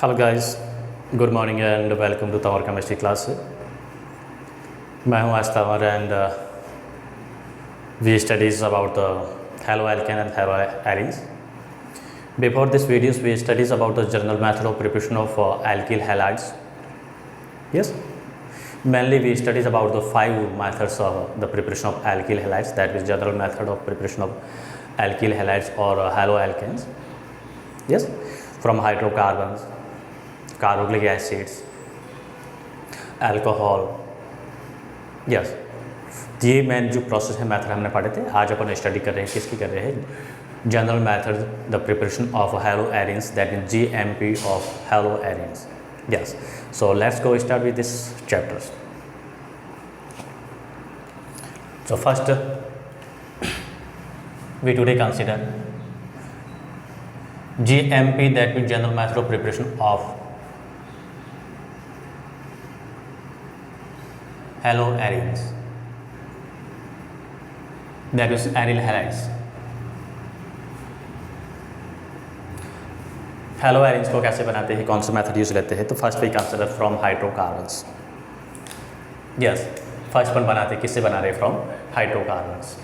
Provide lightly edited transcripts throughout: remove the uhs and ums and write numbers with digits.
Hello guys, good morning and welcome to Tanwar chemistry class. मैं हूं आज Tanwar and we studies about the halo alkane and halo arenes. Before this videos we studies about the general method of preparation of alkyl halides. Yes, mainly we studies about the 5 methods of the preparation of alkyl halides, that is general method of preparation of alkyl halides or haloalkanes. Yes, from hydrocarbons, carboxylic acids, alcohol. Yes, ये main जो process है method हमने पढ़े थे। आज अपन study कर रहे हैं, किसकी कर रहे हैं? General method the preparation of hello arenes, that mean GMP of hello arenes. Yes, so let's go start with this chapters. So first we today consider GMP, that means general method of preparation of haloarenes, that is aryl halides। Haloarenes को कैसे बनाते हैं, कौन सा method use लेते हैं? तो first we consider from hydrocarbons. Yes, first one बनाते हैं, किससे बना रहे? From hydrocarbons.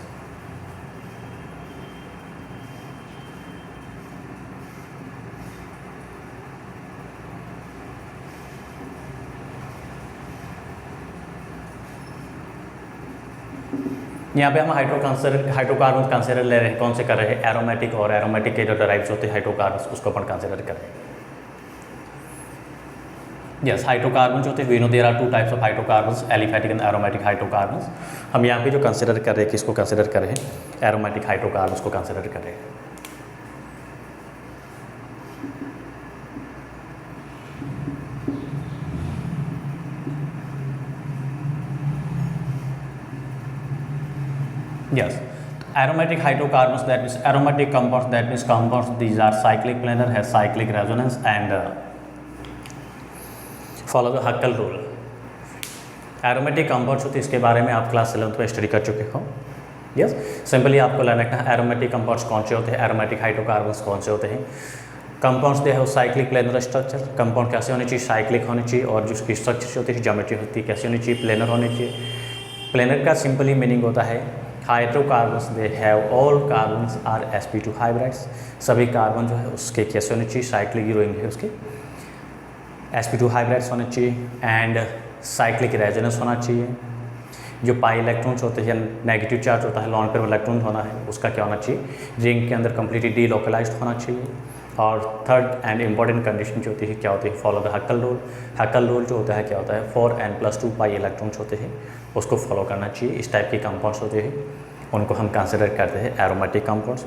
यहाँ पे हम हाइड्रोकार्बन कंसिडर ले रहे हैं। कौन से कर रहे हैं? एरोमेटिक, और एरोमेटिक के जो डराइव्स होते हैं हाइड्रोकार्बन्स, उसको अपन कंसिडर कर रहे हैं। यस, हाइड्रोकार्बन जो होते हैं, we know there are 2 types of hydrocarbons, aliphatic and aromatic hydrocarbons. हम यहाँ पे जो कंसिडर कर रहे हैं, किसको कंसिडर कर रहे हैं? एरोमेटिक हाइड्रोकार्बन्स को कंसिडर कर रहे हैं। Yes, aromatic hydrocarbons, that means aromatic compounds, that means compounds these are cyclic planar, has cyclic resonance and follow the Huckel rule। aromatic compounds होते हैं, इसके बारे में आप क्लास 11th में स्टडी कर चुके हो। यस, सिंपली आपको लर्न रखना है एरोमेटिक कंपाउंड्स कौन से होते हैं, एरोमेटिक हाइड्रोकार्बन्स कौन से होते हैं। कंपाउंड्स दे है साइक्लिक प्लेनर स्ट्रक्चर। कंपाउंड कैसे होने चाहिए? साइक्लिक होने चाहिए। और जो उसकी स्ट्रक्चर होती है, ज्योमेट्री होती है, कैसे होनी चाहिए? प्लेनर होनी चाहिए। प्लेनर का सिंपली मीनिंग होता है hydrocarbons they have all carbons are sp2 hybrids. सभी कार्बन जो है उसके कैसे होने चाहिए? साइक्लिक हीरोइंग है उसके sp2 हाइब्रिड्स होने चाहिए एंड साइक्लिक रेजोनेंस होना चाहिए। जो पाई इलेक्ट्रॉन्स होते हैं, नेगेटिव चार्ज होता है, लॉन पेयर इलेक्ट्रॉन होना है, उसका क्या होना चाहिए? रिंग के अंदर कम्प्लीटली डीलोकलाइज्ड होना चाहिए। और थर्ड एंड इंपॉर्टेंट कंडीशन जो होती है क्या होती है? Follow the हक्कल rule. हक्कल रूल जो होता है क्या होता है? 4n+2 पाई इलेक्ट्रॉन्स होते हैं, उसको फॉलो करना चाहिए। इस टाइप के कंपाउंड्स होते हैं, उनको हम कंसिडर करते हैं aromatic compounds.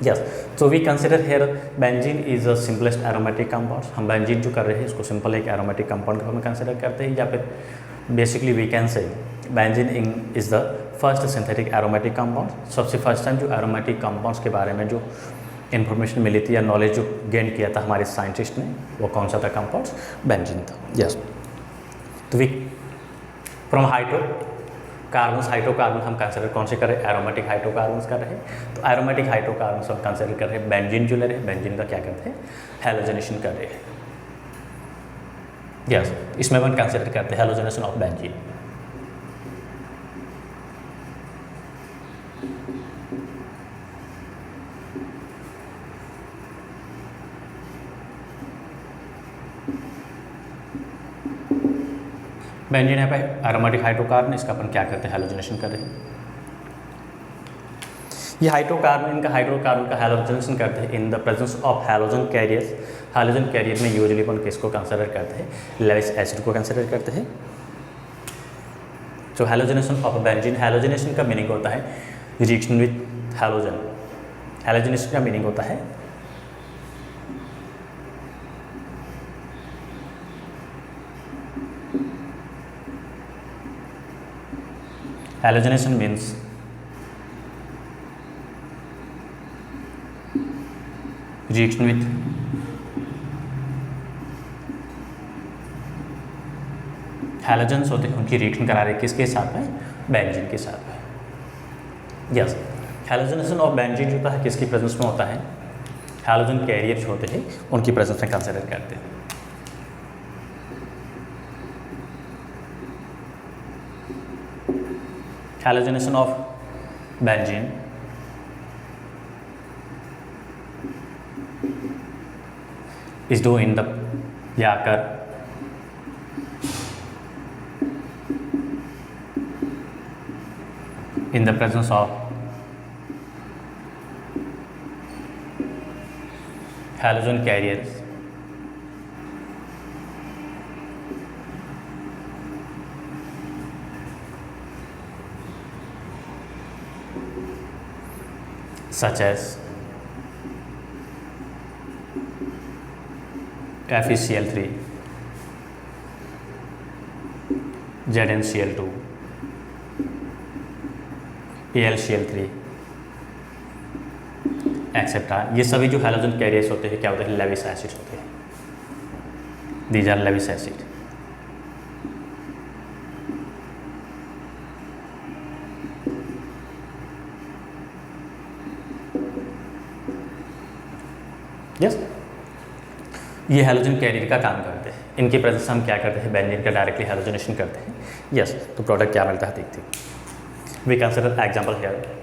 Yes, so we consider here benzene is a simplest aromatic compounds. हम बेंजीन जो कर रहे हैं इसको सिंपल एक एरोमेटिक कंपाउंड को हम कंसिडर करते हैं, या फिर basically we can say benzene is the first synthetic aromatic compound. सबसे फर्स्ट टाइम जो एरोमेटिक कंपाउंड्स के बारे में जो इन्फॉर्मेशन मिली थी या नॉलेज जो गेन किया था हमारे साइंटिस्ट ने, वो कौन सा था? कंपाउंड्स बेंजीन था। यस, तो वी फ्रॉम हाइड्रोकार्बन हम कंसिडर कौन से कर रहे हैं? एरोमेटिक हाइड्रोकार्बन्स कर रहे हैं। तो एरोमेटिक हाइड्रोकार्बन्स हम कंसिडर कर रहे हैं। बेंजीन जो ले रहे हैं, बेंजीन का क्या करते हैं? हैलोजनेशन कर रहे हैं। यस, इसमें अपन कंसिडर करते हैं हैलोजनेशन ऑफ बेंजीन। बेंजीन है पे एरोमेटिक हाइड्रोकार्बन, इसका अपन क्या करते हैं? हैलोजनेशन कर रहे हैं। ये हाइड्रोकार्बन, इनका हाइड्रोकार्बन का हैलोजनेशन करते हैं in the presence of halogen carriers. Halogen carrier में यूजुअली अपन किसको कंसिडर करते हैं? लेविस एसिड को कंसिडर करते हैं। तो हैलोजनेशन ऑफ बेंजीन, हैलोजनेशन का मीनिंग होता है रिएक्शन विद हैलोजन। हैलोजनेशन का मीनिंग होता है Halogenation means reaction with halogens होते हैं, उनकी रिएक्शन करा रहे हैं किसके साथ में? बेंजीन के साथ में। यस, हैलोजनेशन ऑफ बेंजीन जो होता है किसकी प्रेजेंस में होता है? हैलोजन कैरियर होते हैं उनकी प्रेजेंस में कंसिडर करते हैं। Halogenation of benzene is due in the occur in the presence of halogen carriers such as FeCl3, ZnCl2, AlCl3 etcetera. ये सभी जो हैलोजन कैरियर्स होते हैं क्या होते हैं? लेविस एसिड होते हैं। These are Lewis acid. Yes, ये हैलोजन कैरियर का काम करते हैं। इनकी प्रेजेंस हम क्या करते हैं? बेंजीन का डायरेक्टली हैलोजनेशन करते हैं। यस, तो प्रोडक्ट क्या मिलता है देखते हैं। We consider example here.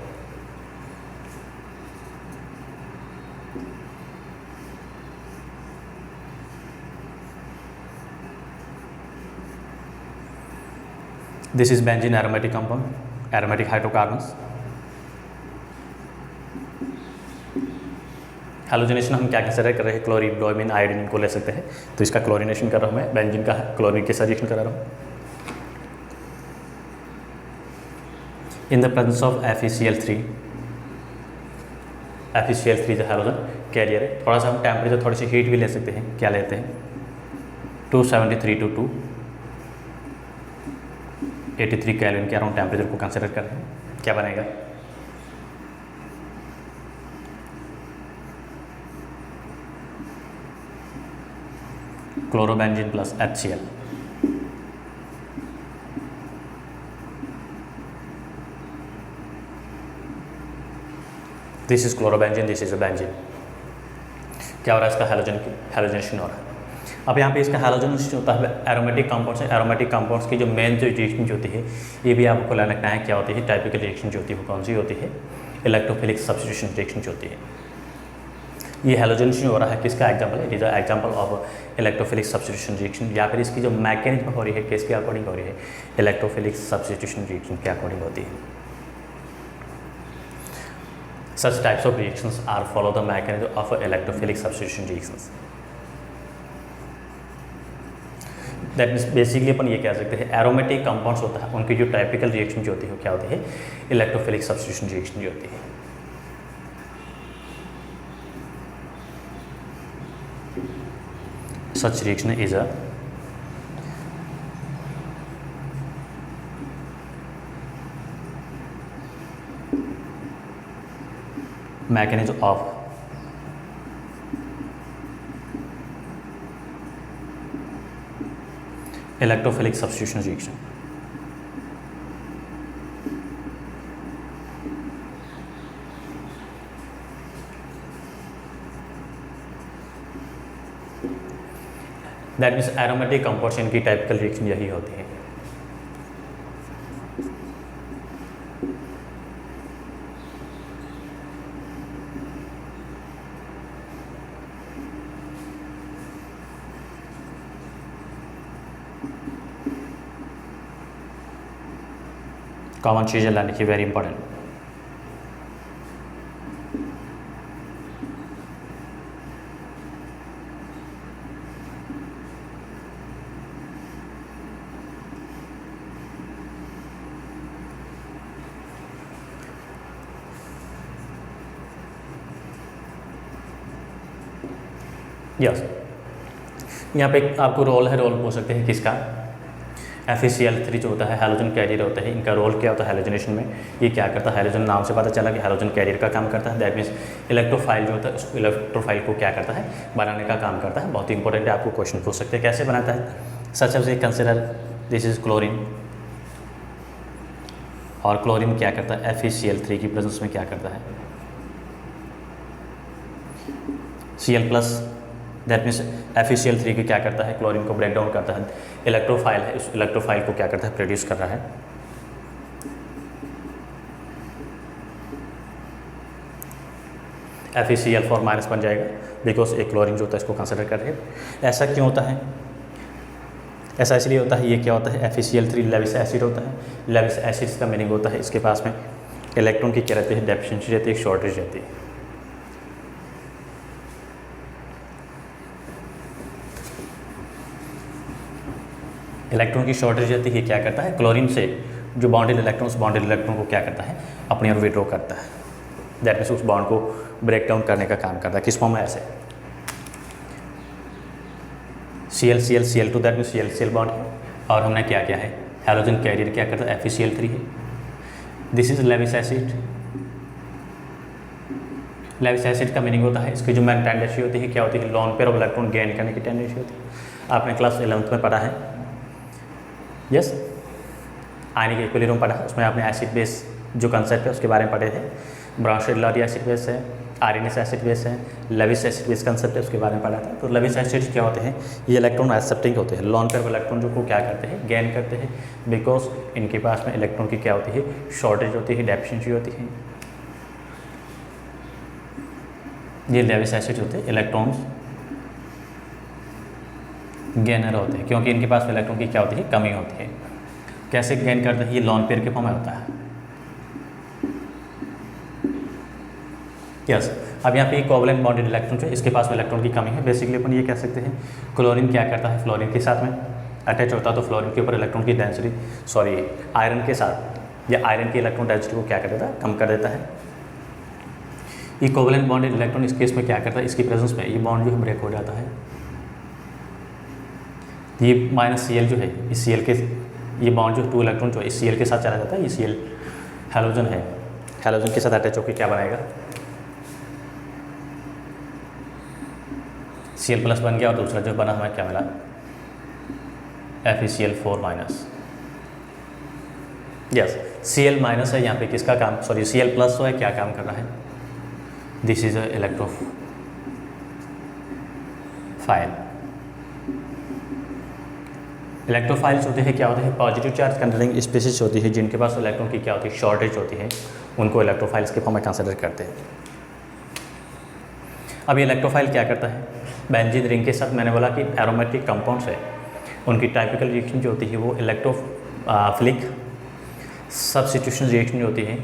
This is benzene aromatic compound, aromatic hydrocarbons. Halogenation हम क्या कंसिडर कर रहे हैं? क्लोरीन, ब्रोमीन, आयोडीन को ले सकते हैं। तो इसका क्लोरीनेशन कर रहा हूँ मैं, बेंजीन का क्लोरीन के साथ रिएक्शन करा रहा हूँ। इन the presence of FeCl3, FeCl3 जो हैलोजन कैरियर है। थोड़ा सा हम टेम्परेचर, थोड़ी सी हीट भी ले सकते हैं। क्या लेते हैं? 273 to 283 केल्विन के अराउंड टेम्परेचर को कंसिडर कर रहे हैं। क्या बनेगा? Chlorobenzene plus HCl। This is chlorobenzene, this is a benzene. क्या हो रहा है? इसका हैलोजनेशन हो रहा है। अब यहाँ पे इसका हैलोजनेशन होता है एरोमेटिक कंपाउंड्स है। एरोमेटिक कंपाउंड्स की जो मेन जो रिएक्शन होती है, ये भी आपको ला रखना है क्या होती है? टाइपिकल रिएक्शन जो होती है वो कौन सी होती है? इलेक्ट्रोफिलिक सब्स्टिट्यूशन रिएक्शन जो होती है। ये हैलोजनेशन हो रहा है, किसका एग्जांपल है? It is example of electrophilic substitution reaction. या फिर इसकी जो मैकेनिज्म हो रही है किसके अकॉर्डिंग हो रही है? इलेक्ट्रोफिलिक सब्स्टिट्यूशन रिएक्शन के अकॉर्डिंग होती है। Such types of reactions are follow the mechanism of electrophilic substitution reactions. That means basically अपन ये कह सकते हैं एरोमेटिक कंपाउंड्स होता है, उनकी जो टाइपिकल रिएक्शन जो होती है वो क्या होती है? इलेक्ट्रोफिलिक सब्स्टिट्यूशन रिएक्शन जो होती है। Such reaction is a mechanism of electrophilic substitution reaction. That means aromatic compounds इनकी टाइपिकल रिएक्शन यही होती है। कॉमन चीज़ लाने की वेरी इंपॉर्टेंट। यस, यहाँ पे आपको रोल है, रोल पूछ सकते हैं किसका? FeCl3 जो होता है हैलोजन कैरियर होता है, इनका रोल क्या होता है हैलोजनेशन में? ये क्या करता है? हैलोजन नाम से पता चला कि हैलोजन कैरियर का काम करता है। दैट मीन्स इलेक्ट्रोफाइल जो होता है उस इलेक्ट्रोफाइल को क्या करता है? बनाने का काम करता है। बहुत ही इंपॉर्टेंट है, आपको क्वेश्चन पूछ सकते हैं कैसे बनाता है। Such as a consider this is chlorine, और क्लोरीन क्या करता है? FeCl3 की प्रेजेंस में क्या करता है? Cl plus that means FeCl3 की क्या करता है, क्लोरीन को ब्रेक डाउन करता है, इलेक्ट्रोफाइल है, इस इलेक्ट्रोफाइल को क्या करता है, प्रोड्यूस कर रहा है। FeCl4 माइनस बन जाएगा बिकॉज एक क्लोरीन जो होता है इसको कंसिडर कर रहे हैं। ऐसा क्यों होता है? ऐसा इसलिए होता है, ये क्या होता है, FeCl3 लेविस एसिड होता है। लेविस एसिड का मीनिंग होता है इसके पास में इलेक्ट्रॉन की क्या रहती है, डेफिशिएंसी रहती है, शॉर्टेज रहती है। इलेक्ट्रॉन की शॉर्टेज रहती है, क्या करता है, क्लोरीन से जो बॉन्डेड इलेक्ट्रॉन को क्या करता है, अपनी ओर विड्रॉ करता है। दैट मीन्स उस बॉन्ड को ब्रेक डाउन करने का काम करता है। किस फॉर्म में? ऐसे Cl2 that means Cl bond है, और हमने क्या किया है, हैलोजन कैरियर क्या करता है, FeCl3 है। This is Lewis acid. Lewis acid का मीनिंग होता है इसकी जो मेन टेंडेंसी होती है क्या होती है, lone pair of electron gain करने की टेंडेंसी होती है। आपने क्लास 11th में पढ़ा है, यस, आयनिक इक्विलिब्रियम पढ़ा, उसमें आपने एसिड बेस जो कंसेप्ट है उसके बारे में पढ़े थे। ब्राउन-शेड-लॉरी एसिड बेस है, आर्सेनिक एसिड बेस है, लेविस एसिड बेस कंसेप्ट है उसके बारे में पढ़ा था। तो लेविस एसिड क्या होते हैं, ये इलेक्ट्रॉन एक्सेप्टिंग होते हैं, लॉन पेयर इलेक्ट्रॉन जो को क्या करते हैं, गेन करते हैं, बिकॉज इनके पास में इलेक्ट्रॉन की क्या होती है, शॉर्टेज होती है, डेफिशिएंसी होती है। ये लेविस एसिड होते हैं, इलेक्ट्रॉन्स गेनर होते हैं क्योंकि इनके पास इलेक्ट्रॉन की क्या होती है, कमी होती है। कैसे गेन करते हैं, ये लॉन पेयर के फॉर्म में होता है। यस, अब यहाँ पे कोवलेंट बॉन्डेड इलेक्ट्रॉन जो इसके पास इलेक्ट्रॉन की कमी है। बेसिकली अपन ये कह सकते हैं क्लोरीन क्या करता है, फ्लोरीन के साथ में अटैच होता है, तो फ्लोरीन के ऊपर इलेक्ट्रॉन की डेंसिटी, आयरन के साथ या आयरन की इलेक्ट्रॉन डेंसिटी को क्या कर देता है, कम कर देता है। ये कोवलेंट बॉन्डेड इलेक्ट्रॉन इस केस में क्या करता है, इसकी प्रेजेंस में ये बॉन्ड जो है ब्रेक हो जाता है। ये -Cl जो है, इस Cl के ये बॉन्ड जो 2 इलेक्ट्रॉन जो है इस Cl के साथ चला जाता है। ये Cl हैलोजन है, हैलोजन के साथ अटैच होकर क्या बनाएगा, Cl प्लस बन गया, और दूसरा जो बना हमें क्या मिला, FeCl4 minus. Yes, Cl minus है यहाँ पे किसका काम, Cl प्लस तो है, क्या काम कर रहा है, this is a electrophile. Electrophiles होते हैं क्या होते हैं, पॉजिटिव चार्ज कंटेनिंग स्पीशीज होती है जिनके पास इलेक्ट्रॉन की क्या होती है, शॉर्टेज होती है, उनको इलेक्ट्रोफाइल्स के फॉर्म में कंसिडर करते हैं। अब ये इलेक्ट्रोफाइल क्या करता है, बेंजीन रिंग के साथ मैंने बोला कि एरोमेटिक कंपाउंड्स है, उनकी टाइपिकल रिएक्शन जो होती है वो इलेक्ट्रोफिलिक सब्स्टिट्यूशन रिएक्शन जो होती है।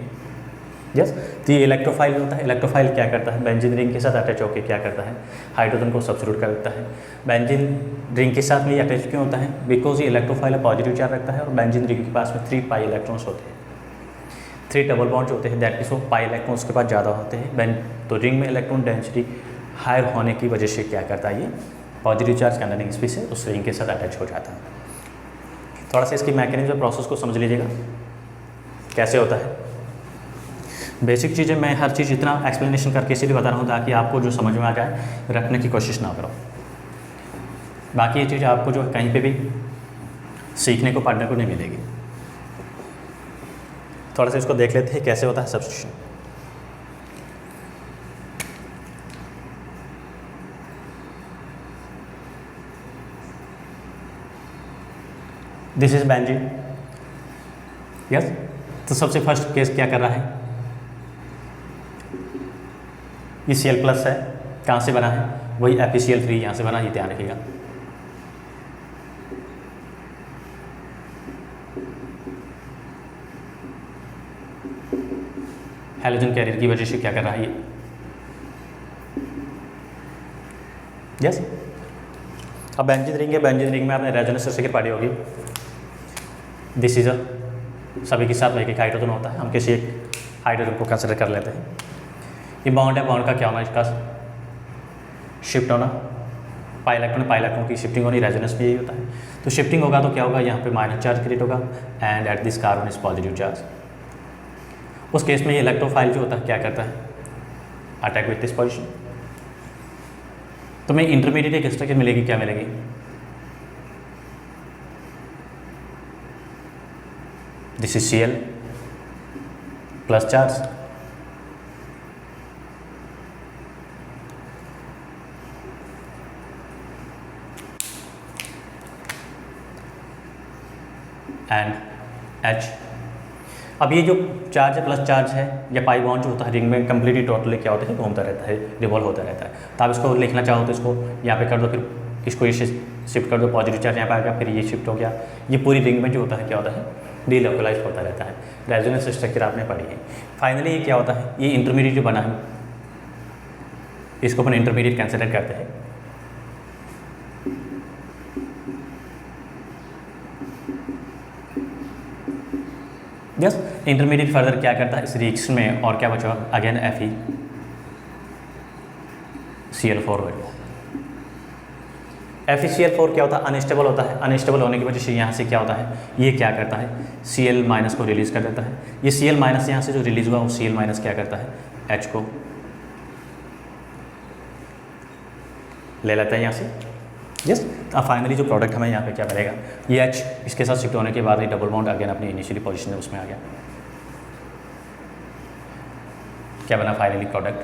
यस, तो ये इलेक्ट्रोफाइल होता है। इलेक्ट्रोफाइल क्या करता है, बेंजीन रिंग के साथ अटैच होकर क्या करता है, हाइड्रोजन को सब्स्टिट्यूट कर देता है। बेंजीन रिंग के साथ में ये अटैच क्यों होता है, बिकॉज ये इलेक्ट्रोफाइल पॉजिटिव चार्ज रखता है और बेंजीन रिंग के पास में 3 पाई इलेक्ट्रॉन्स होते हैं, 3 डबल बॉन्ड होते हैं, दैट मीन्स वो पाई इलेक्ट्रॉन्स के पास ज़्यादा होते हैं। तो रिंग में इलेक्ट्रॉन डेंसिटी हायर होने की वजह से क्या करता है, ये पॉजिटिव चार्ज कंटेनिंग स्पीशीज उस रिंग के साथ अटैच हो जाता है। थोड़ा सा इसकी मैकेनिज्म प्रोसेस को समझ लीजिएगा कैसे होता है। बेसिक चीज़ें मैं हर चीज़ इतना एक्सप्लेनेशन करके इसीलिए बता रहा हूँ ताकि आपको जो समझ में आ जाए, रखने की कोशिश ना करो। बाकी ये चीज़ आपको जो कहीं पे भी सीखने को, पढ़ने को नहीं मिलेगी। थोड़ा सा इसको देख लेते हैं कैसे होता है substitution. This is benzene. Yes, तो सबसे फर्स्ट केस क्या कर रहा है, ये Cl प्लस है, कहाँ से बना है, वही FeCl3 यहाँ से बना, ये ध्यान रखिएगा। हैलोजन कैरियर की वजह से क्या कर रहा है ये, यस। अब बेंजीन रिंग है, बेंजीन रिंग में आपने रेजोनेंस सर्किट पढ़ी होगी। दिस इज अ, सभी के साथ एक हाइड्रोजन होता है, हम किसी एक हाइड्रोजन को कंसिडर कर लेते हैं। ये बॉन्ड है, बॉन्ड का क्या होना, इसका शिफ्ट होना, पाई इलेक्ट्रॉन की शिफ्टिंग होनी, रेजोनेंस में यही होता है। तो शिफ्टिंग होगा तो क्या होगा, यहाँ पे माइनस चार्ज क्रिएट होगा and at this carbon is positive charge. उस केस में ये इलेक्ट्रोफाइल जो होता है क्या करता है, अटैक विथ दिस पोजिशन। तो मैं इंटरमीडिएट एक स्ट्रक्चर मिलेगी, क्या मिलेगी, this is Cl plus charge, and H। अब ये जो चार्ज है प्लस चार्ज है या पाई बॉन्ड जो होता है रिंग में कम्प्लीटली टोटली क्या होता है, घूमता रहता है, रिवॉल्व होता रहता है। तो आप इसको लिखना चाहो तो इसको यहाँ पे कर दो, फिर इसको ये शिफ्ट कर दो, पॉजिटिव चार्ज यहाँ पे आ गया, फिर ये शिफ्ट हो गया। ये पूरी रिंग में जो होता है क्या होता है, डीलोकलाइज होता रहता है। रेजोनेंस स्ट्रक्चर आपने पढ़ी है। फाइनली ये क्या होता है, ये इंटरमीडिएट जो बना है इसको अपन इंटरमीडिएट कंसिडर करते हैं। यस, इंटरमीडिएट फर्दर क्या करता है इस रिएक्शन में, और क्या बचा अगेन FeCl4 वैल्यू। FeCl4 क्या होता है, अनस्टेबल होता है। अनस्टेबल होने की वजह से यहाँ से क्या होता है, ये क्या करता है, Cl माइनस को रिलीज़ कर देता है। ये Cl माइनस यहाँ से जो रिलीज़ हुआ वो Cl माइनस क्या करता है, H को ले लेता है यहाँ से। यस, अब फाइनली जो प्रोडक्ट हमें यहाँ पे क्या मिलेगा, ये H इसके साथ शिफ्ट होने के बाद ये डबल बॉन्ड अगेन अपनी इनिशियली पोजीशन में उसमें आ गया। क्या बना finally product,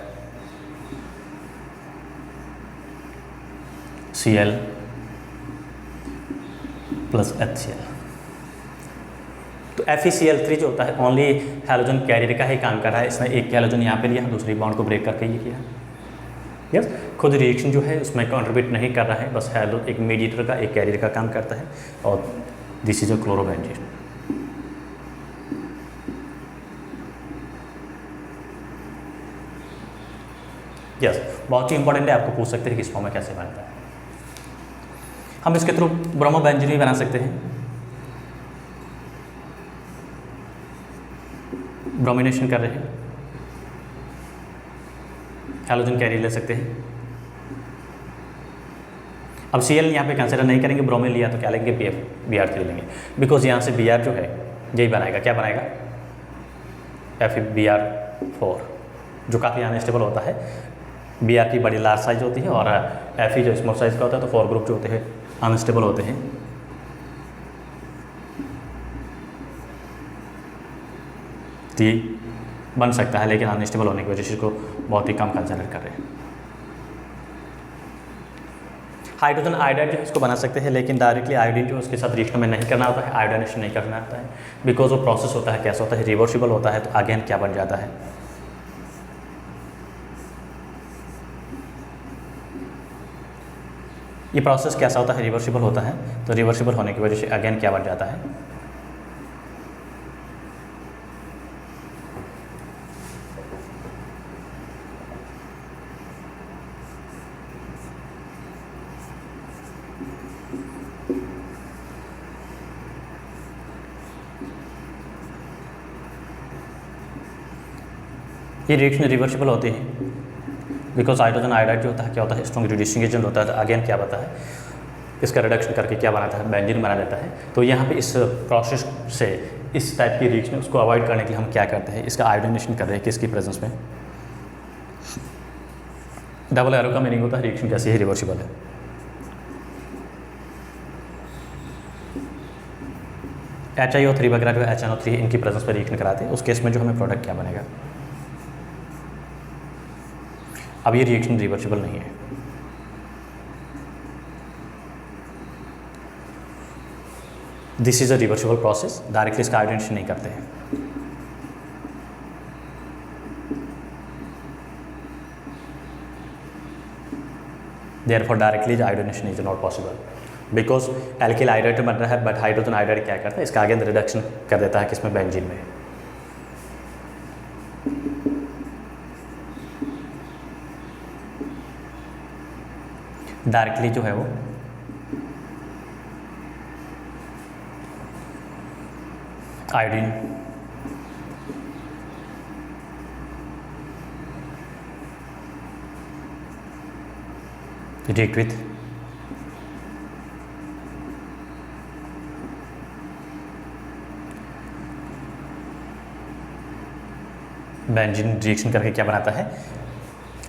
Cl plus HCl। तो FeCl3 जो होता है ओनली हैलोजन कैरियर का ही काम कर रहा है। इसने एक हैलोजन यहाँ पे लिया, दूसरी बॉन्ड को ब्रेक करके ये किया। यस, खुद रिएक्शन जो है उसमें कंट्रीब्यूट नहीं कर रहा है, बस हैलो एक मीडिएटर का, एक कैरियर का काम करता है। और this is a chlorobenzene. Yes, बहुत ही इंपॉर्टेंट है, आपको पूछ सकते हैं किस फॉर्म में कैसे बनता है। हम इसके थ्रू ब्रोमोबेंजीन भी बना सकते हैं, ब्रोमिनेशन कर रहे हैं, हैलोजन कैरियर ले सकते हैं। अब Cl यहाँ पे कंसिडर नहीं करेंगे, ब्रोमीन लिया तो क्या लेंगे, Br3 लेंगे, बिकॉज यहाँ से Br जो है यही बनाएगा, क्या बनाएगा, FeBr4, जो काफ़ी अनस्टेबल होता है। Br की बड़ी लार्ज साइज होती है और Fe जो स्मॉल साइज का होता है, तो 4 ग्रुप जो होते हैं अनस्टेबल होते हैं। तो बन सकता है, लेकिन अनस्टेबल होने की वजह से इसको बहुत ही कम कंसिडर कर रहे हैं। हाइड्रोजन आयोडाइड जो है इसको बना सकते हैं, लेकिन डायरेक्टली आयोडीन जो उसके साथ रिएक्शन में नहीं करना होता है, आयोडाइनेशन नहीं करना होता है, बिकॉज वो प्रोसेस होता है कैसा होता है, रिवर्सिबल होता है। तो अगेन क्या बन जाता है, ये प्रोसेस कैसा होता है, रिवर्सिबल होता है। तो रिवर्सिबल होने की वजह से अगेन क्या बन जाता है, ये रिएक्शन रिवर्सिबल होते हैं, बिकॉज हाइड्रोजन आयोडाइड जो होता है क्या होता है, स्ट्रॉन्ग रिड्यूसिंग एजेंट होता है। तो अगेन क्या बनता है, इसका रिडक्शन करके क्या बनाता है, बेंजीन बना देता है। तो यहाँ पे इस प्रोसेस से, इस टाइप की रिएक्शन उसको अवॉइड करने के लिए हम क्या करते हैं, इसका आयोडाइनेशन कर रहे हैं किसकी प्रेजेंस में। डबल एरो का मीनिंग होता है रिएक्शन कैसी है, रिवर्सिबल है। HiO3 वगैरह जो HNO3 इनकी प्रेजेंस पर रिएक्शन कराते हैं, उस केस में जो हमें प्रोडक्ट क्या बनेगा। अब ये रिएक्शन रिवर्सिबल नहीं है, this is a reversible process, directly इसका आयोडाइनेशन नहीं करते हैं। Therefore directly iodination is not possible, because alkyl iodide बन रहा है, बट हाइड्रोजन आयोडाइड क्या करता है, इसका आगे रिडक्शन कर देता है किसमें, बेंजीन में। डायरेक्टली जो है वो iodine react with benzene reaction करके क्या बनाता है,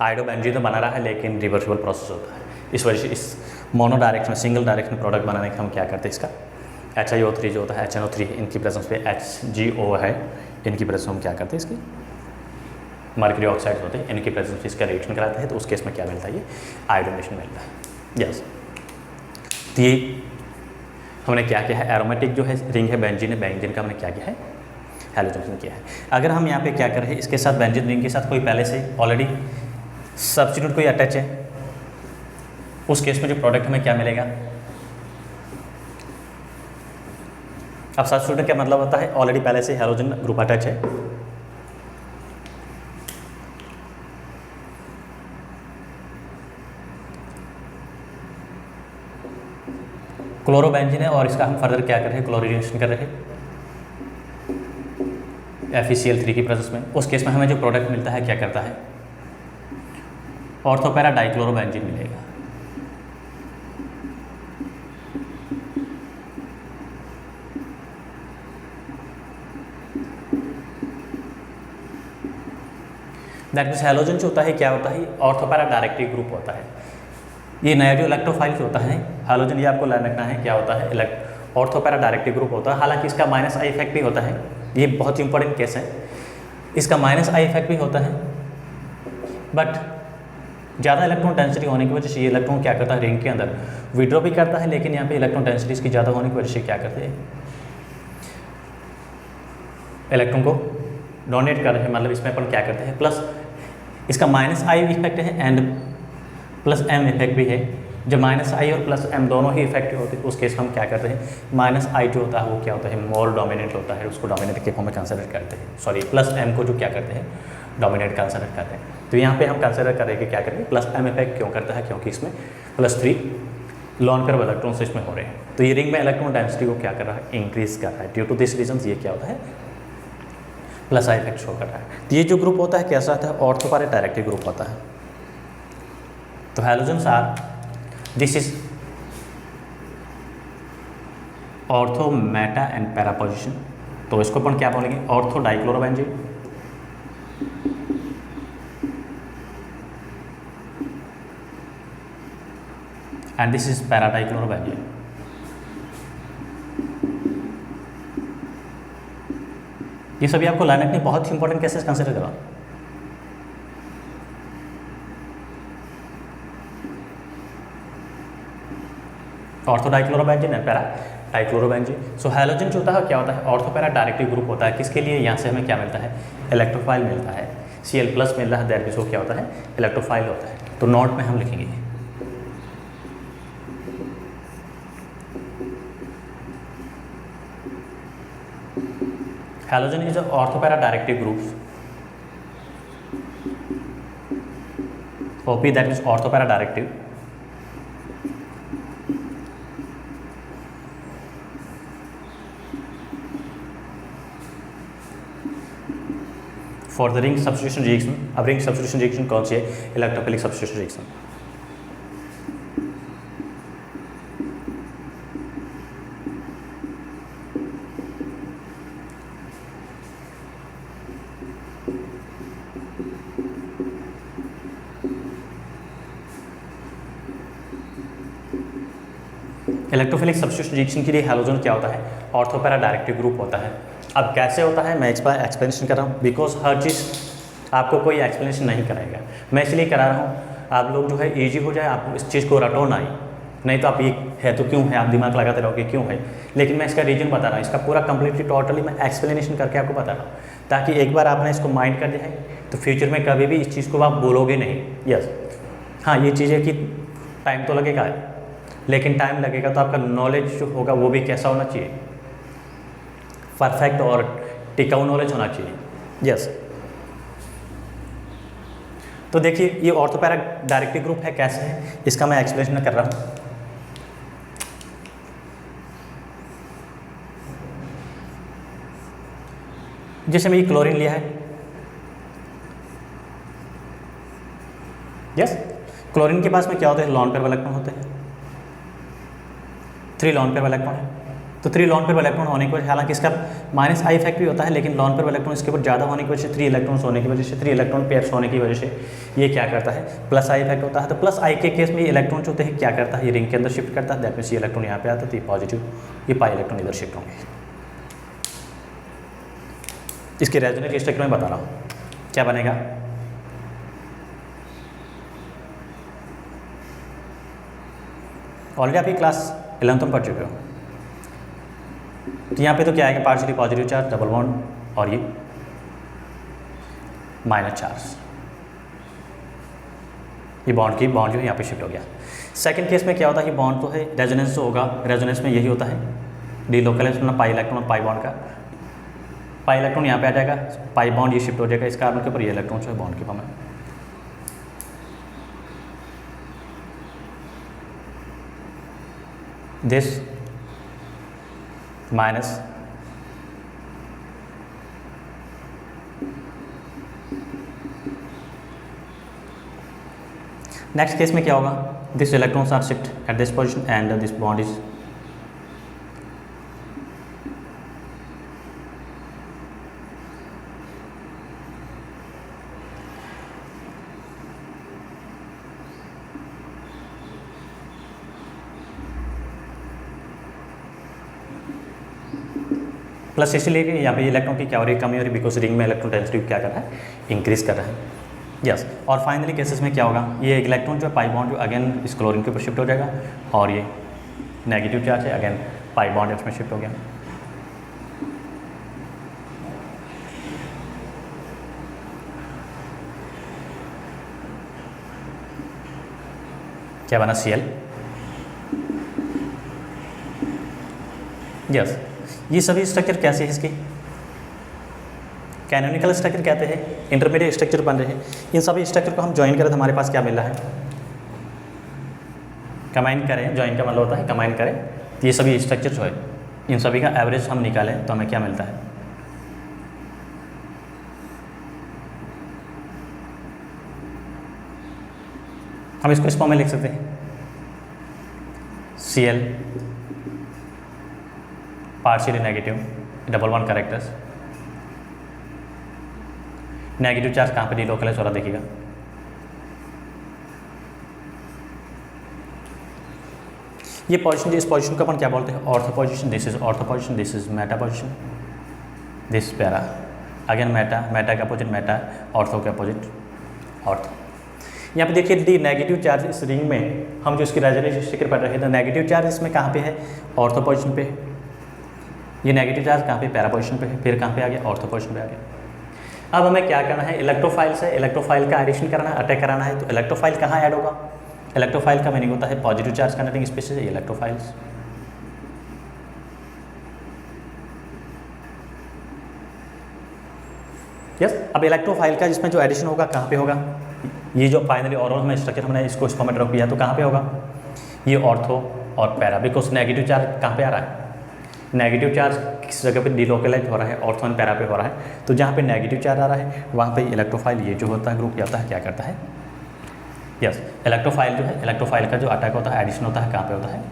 आयोडो बेंजीन तो बना रहा है, लेकिन रिवर्सिबल प्रोसेस होता है। इस वजह से इस मोनो डायरेक्शन में, सिंगल डायरेक्शन प्रोडक्ट बनाने के हम क्या करते हैं, इसका HiO3 जो होता है, HNO3 इनकी प्रेजेंस पे HGO है, इनकी प्रेजेंस हम क्या करते हैं, इसकी मर्क्यूरी ऑक्साइड होते हैं, इनकी प्रेजेंस पे इसका रिएक्शन कराते हैं। तो उस केस में क्या मिलता है, ये आयोडाइनेशन मिलता है। यस, तो ये हमने क्या किया है, एरोमेटिक जो है रिंग है बेंजीन है, बेंजीन का हमने क्या किया है, हैलोजन किया है। अगर हम यहाँ पे क्या कर रहे हैं, इसके साथ बेंजीन रिंग के साथ कोई पहले से ऑलरेडी सब्स्टिट्यूट कोई अटैच है, उस केस में जो प्रोडक्ट हमें क्या मिलेगा। अब सब्स्टिट्यूट क्या मतलब होता है, ऑलरेडी पहले से हैलोजन ग्रुप अटैच है, क्लोरोबेंजीन है और इसका हम फर्दर क्या कर रहे हैं, क्लोरीनेशन कर रहे हैं FeCl3 की प्रोसेस में। उस केस में हमें जो प्रोडक्ट मिलता है क्या करता है, ऑर्थोपैरा डाइक्लोरोबेंजीन मिलेगा। दैट मीन्स हैलोजन जो होता है क्या होता है, ऑर्थोपैरा डायरेक्टिव ग्रुप होता है। ये नया जो इलेक्ट्रोफाइल होता है हैलोजन, ये आपको ध्यान रखना है क्या होता है, ऑर्थोपैरा डायरेक्टिव ग्रुप होता है। हालांकि इसका माइनस आई इफेक्ट भी होता है, ये बहुत इंपॉर्टेंट केस है, इसका माइनस आई इफेक्ट भी होता है, बट ज़्यादा इलेक्ट्रॉन डेंसिटी होने की वजह से ये इलेक्ट्रॉन क्या करता है, रिंग के अंदर विड्रॉ भी करता है, लेकिन यहाँ पे इलेक्ट्रॉन डेंसिटी इसकी ज़्यादा होने की वजह से क्या करते हैं, इलेक्ट्रॉन को डोनेट कर रहे हैं, मतलब इसमें अपन क्या करते हैं, प्लस इसका माइनस आई इफेक्ट है एंड प्लस एम इफेक्ट भी है। जब माइनस आई और प्लस एम दोनों ही इफेक्टिव होते हैं उस केस हम क्या करते हैं, माइनस आई जो होता है वो क्या होता है, मोर डोमिनेट होता है, उसको डोमिनेट के फॉर्म में कंसिडर करते हैं, सॉरी प्लस एम को जो क्या करते हैं, डोमिनेट कंसिडर करते हैं। तो यहाँ पे हम कंसिडर करेंगे क्या करेंगे, प्लस एम इफेक्ट क्यों करता है, क्योंकि इसमें +3 लॉन पेयर इलेक्ट्रॉन्स इसमें हो रहे हैं, तो ये रिंग में इलेक्ट्रॉन डेंसिटी को क्या कर रहा है, इंक्रीज कर रहा है। ड्यू टू दिस रीजन ये क्या होता है, प्लस आई इफेक्ट शो कर रहा है। तो ये जो ग्रुप होता है कैसा होता है, ऑर्थोपैरा डायरेक्टिव ग्रुप होता है। तो halogens are, this is ortho, meta and para position. तो इसको अपन क्या बोलेंगे, ortho dichlorobenzene, and this is para dichlorobenzene. ये सभी आपको लाइन रखनी, बहुत इंपॉर्टेंट केसेस कंसिडर करो। Ortho dichlorobenzene and para dichlorobenzene. So halogen जो होता है क्या होता है, ऑर्थोपैरा डायरेक्टिव ग्रुप होता है। किसके लिए, यहाँ से हमें क्या मिलता है, इलेक्ट्रोफाइल मिलता है, Cl+ मिल रहा है, दैट मीन्स क्या होता है, इलेक्ट्रोफाइल होता है। तो नोट में हम लिखेंगे halogen is ortho para directive groups, OP that means ortho para directive, for the ring substitution reaction. अब रिंग सब्स्टिट्यूशन रिएक्शन कौन सी है, electrophilic substitution reaction. Electrophilic substitution reaction के लिए हैलोजन क्या होता है, ऑर्थोपैरा डायरेक्टिव ग्रुप होता है। अब कैसे होता है मैं एक्सप्लेनेशन कर रहा हूँ, बिकॉज हर चीज़ आपको कोई एक्सप्लेनेशन नहीं कराएगा, मैं इसलिए करा रहा हूँ आप लोग जो है ईजी हो जाए, आप इस चीज़ को रटो ना ही, नहीं तो आप ये है तो क्यों है, आप दिमाग लगाते रहोगे क्यों है। लेकिन मैं इसका रीजन बता रहा हूँ, इसका पूरा कंप्लीटली टोटली मैं एक्सप्लेनेशन करके आपको बता रहा हूँ, ताकि एक बार आपने इसको माइंड कर दिया है तो फ्यूचर में कभी भी इस चीज़ को आप बोलोगे नहीं। यस हाँ, ये चीज़ है कि टाइम तो लगेगा, लेकिन टाइम लगेगा तो आपका नॉलेज जो होगा वो भी कैसा होना चाहिए, परफेक्ट और टिकाऊ नॉलेज होना चाहिए। यस तो देखिए ये ऑर्थोपैरा डायरेक्टिव ग्रुप है, कैसे है इसका मैं एक्सप्लेनेशन कर रहा हूँ। जैसे मैं ये क्लोरीन लिया है, यस क्लोरीन के पास में क्या होते हैं, लॉन पेयर इलेक्ट्रॉन होते हैं, 3 लॉन पेयर इलेक्ट्रॉन है। तो 3 लॉन पेयर इलेक्ट्रॉन होने की वजह, हालांकि इसका माइनस आई इफेक्ट भी होता है, लेकिन लॉन पेयर इलेक्ट्रॉन इसके ऊपर ज़्यादा होने की वजह से 3 इलेक्ट्रॉन्स होने की वजह से 3 इलेक्ट्रॉन पेयर्स होने की वजह से ये क्या करता है, प्लस आई इफेक्ट होता है। तो प्लस आई के केस में ये इलेक्ट्रॉन जो होते हैं क्या करता है, ये रिंग के अंदर शिफ्ट करता है, दैट मीन्स ये इलेक्ट्रॉन यहाँ पे आता है तो ये पॉजिटिव, ये पाई इलेक्ट्रॉन इधर शिफ्ट होंगे। इसकी रेजोनेट स्ट्रक्चर में बता रहा हूँ क्या बनेगा, ऑलरेडी आप ये क्लास 11th में पढ़ चुके हो। तो यहाँ पे तो क्या आएगा, partially positive charge, double bond और ये माइनस चार्ज, ये बॉन्ड जो है यहाँ पे शिफ्ट हो गया। सेकंड केस में क्या होता है, ये बॉन्ड तो है, रेजोनेंस जो होगा, रेजोनेंस में यही होता है, डीलोकलाइजेशन पाई इलेक्ट्रॉन और पाई बॉन्ड का, पाई इलेक्ट्रॉन यहाँ पे आ जाएगा, पाई बॉन्ड ये शिफ्ट हो जाएगा इस कार्बन के ऊपर, ये इलेक्ट्रॉन जो है बॉन्ड के फॉर्म में। दिस माइनस नेक्स्ट केस में क्या होगा, this electrons are shift at this position and this bond is plus, इसलिए कि यहाँ पे इलेक्ट्रॉन की क्या हो रही है, कमी हो रही है, बिकॉज रिंग में इलेक्ट्रॉन डेंसिटी क्या कर रहा है, इंक्रीज कर रहा है। यस और फाइनली केसेस में क्या होगा, ये इलेक्ट्रॉन जो है पाई बॉन्ड जो अगेन इस क्लोरीन के ऊपर शिफ्ट हो जाएगा और ये नेगेटिव चार्ज है, अगेन पाई बॉन्ड इसमें शिफ्ट हो गया। क्या बना, Cl। यस ये सभी स्ट्रक्चर कैसे है इसकी, कैनोनिकल स्ट्रक्चर कहते हैं, इंटरमीडिएट स्ट्रक्चर बन रहे हैं। इन सभी स्ट्रक्चर को हम ज्वाइन करें तो हमारे पास क्या मिल रहा है, कंबाइन करें, ज्वाइन का मतलब होता है कंबाइन करें, तो ये सभी स्ट्रक्चर जो है इन सभी का एवरेज हम निकालें तो हमें क्या मिलता है, हम इसको इस फॉर्म में लिख सकते हैं, Cl partially negative, double bond characters, negative charge कहाँ पे डीलोकलाइज हो रहा देखिएगा, ये पोजीशन, इस पोजीशन को अपन क्या बोलते हैं, ortho position, this is ortho position, this is Meta position, this para, again Meta, Meta का अपोजिट मेटा, ऑर्थो का अपोजिट ऑर्थो। यहाँ पे देखिए डी नेगेटिव चार्ज इस रिंग में हम जो इसकी रेजोनेंस स्टिकर पढ़ रहे हैं, तो नेगेटिव चार्ज इसमें कहाँ पे है, ऑर्थो पोजीशन पे, ये नेगेटिव चार्ज कहाँ पे, पैरा पोजीशन पे है, फिर कहाँ पे आ गया, ऑर्थो पोजीशन पे आ गया। अब हमें क्या करना है, इलेक्ट्रोफाइल से इलेक्ट्रोफाइल का एडिशन करना है, अटैक कराना है, तो इलेक्ट्रोफाइल कहाँ ऐड होगा, इलेक्ट्रोफाइल का मीनिंग होता है positive charge connecting species, electrophiles. Yes अब इलेक्ट्रोफाइल का जिसमें जो एडिशन होगा कहाँ पे होगा, ये जो फाइनली ऑरल में स्ट्रक्चर हमने इसको इस फॉर्म में ड्रॉ किया तो कहाँ पे होगा, ये ऑर्थो और पैरा, बिकॉज नेगेटिव चार्ज कहाँ पे आ रहा है, नेगेटिव चार्ज किस जगह पे डिलोकलाइज हो रहा है, ऑर्थो एंड पैरा पे हो रहा है, तो जहाँ पे नेगेटिव चार्ज आ रहा है वहाँ पे इलेक्ट्रोफाइल ये जो होता है ग्रुप होता है क्या करता है, यस इलेक्ट्रोफाइल जो है, इलेक्ट्रोफाइल का जो अटैक होता है, एडिशन होता है कहाँ पे होता है,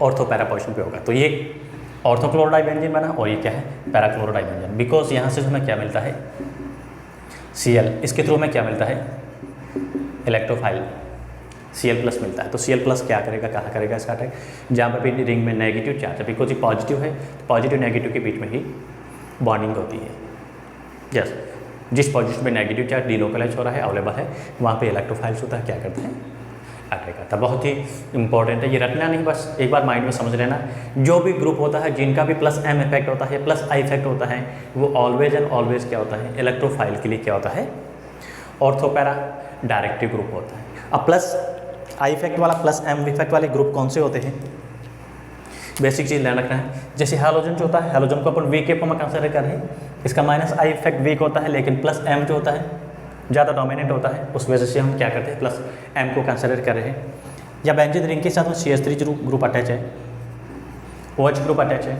ऑर्थो पैरा पोजीशन पे होगा। तो ये ऑर्थोक्लोराइड बेंजीन बना और ये क्या है, पैराक्लोराइड बेंजीन, बिकॉज यहाँ से हमें क्या मिलता है, Cl, इसके थ्रू में क्या मिलता है, इलेक्ट्रोफाइल Cl प्लस मिलता है। तो Cl प्लस क्या करेगा, कहाँ करेगा इसका अटैक, जहाँ पर भी रिंग में नेगेटिव चार्ज है, बिकॉज ये पॉजिटिव है, तो पॉजिटिव नेगेटिव के बीच में ही बॉन्डिंग होती है। यस जिस पोजीशन पे नेगेटिव चार्ज डीलोकलाइज हो रहा है, अवेलेबल है, वहाँ पे इलेक्ट्रोफाइल्स होता है, क्या करते हैं, अटैक करता है। बहुत ही इंपॉर्टेंट है, ये रटना नहीं, बस एक बार माइंड में समझ लेना। जो भी ग्रुप होता है जिनका भी प्लस M इफेक्ट होता है, प्लस I इफेक्ट होता है, वो ऑलवेज एंड ऑलवेज क्या होता है, इलेक्ट्रोफाइल के लिए क्या होता है, ऑर्थोपैरा डायरेक्टिव ग्रुप होता है। अब प्लस I इफेक्ट वाला प्लस M इफेक्ट वाले ग्रुप कौन से होते हैं, बेसिक चीज़ ध्यान रखना है। जैसे हैलोजन जो होता है, हैलोजन को अपन वीक के फॉर्म में कंसिडर कर रहे हैं, इसका माइनस I इफेक्ट वीक होता है, लेकिन प्लस M जो होता है ज़्यादा डोमिनेट होता है, उस वजह से हम क्या करते हैं, प्लस M को कंसिडर कर रहे हैं। या बेंजीन रिंग के साथ में CH3 ग्रुप अटैच है, OH ग्रुप अटैच है,